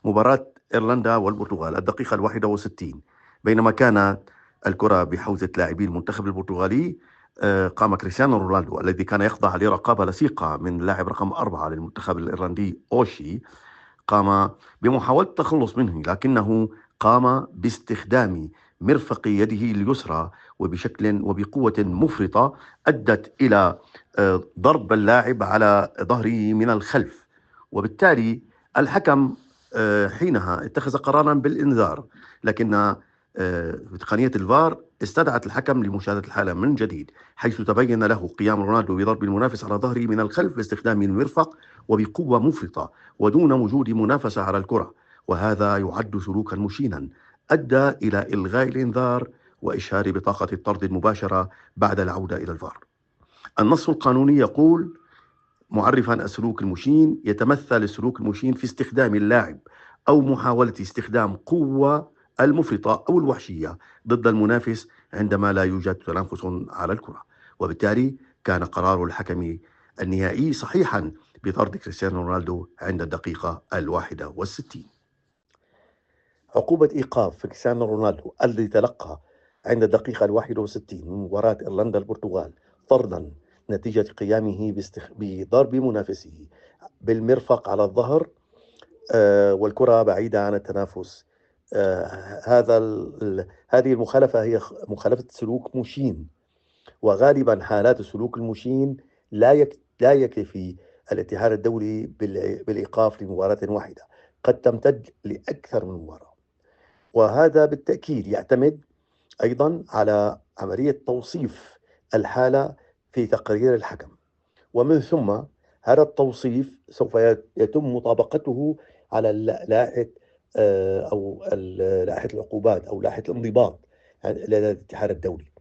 مباراة إيرلندا والبرتغال الدقيقة 61. بينما كانت الكرة بحوزة لاعبي المنتخب البرتغالي، قام كريستيانو رونالدو الذي كان يخضع لرقابة لصيقة من اللاعب رقم 4 للمنتخب الإيرلندي أوشي، قام بمحاولة التخلص منه، لكنه قام باستخدام مرفق يده اليسرى وبشكل وبقوة مفرطة أدت إلى ضرب اللاعب على ظهره من الخلف. وبالتالي الحكم حينها اتخذ قرارا بالإنذار، لكن تقنية الفار استدعت الحكم لمشاهدة الحالة من جديد، حيث تبين له قيام رونالدو بضرب المنافس على ظهره من الخلف باستخدام المرفق وبقوة مفرطة ودون وجود منافسة على الكرة، وهذا يعد سلوكا مشينا أدى إلى إلغاء الإنذار وإشهار بطاقة الطرد المباشرة بعد العودة إلى الفار. النص القانوني يقول معرفا السلوك المشين: يتمثل السلوك المشين في استخدام اللاعب أو محاولة استخدام قوة المفرطة أو الوحشية ضد المنافس عندما لا يوجد تنافس على الكرة. وبالتالي كان قرار الحكم النهائي صحيحا بطرد كريستيانو رونالدو عند الدقيقة 61. عقوبة إيقاف كريستيانو رونالدو الذي تلقى عند الدقيقة 61 من مباراة إيرلندا البرتغال طردا نتيجة قيامه بضرب منافسه بالمرفق على الظهر والكرة بعيدة عن التنافس. هذه المخالفة هي مخالفة سلوك مشين، وغالبا حالات السلوك المشين لا يكفي الاتحاد الدولي بالإيقاف لمباراة واحدة، قد تمتد لأكثر من مباراة. وهذا بالتأكيد يعتمد أيضا على عملية توصيف الحالة في تقرير الحكم، ومن ثم هذا التوصيف سوف يتم مطابقته على لائحة أو لائحة العقوبات أو لائحة الانضباط لدى الاتحاد الدولي.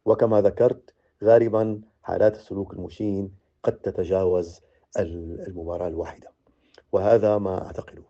وكما ذكرت غالبا حالات السلوك المشين قد تتجاوز المباراة الواحدة، وهذا ما أعتقده.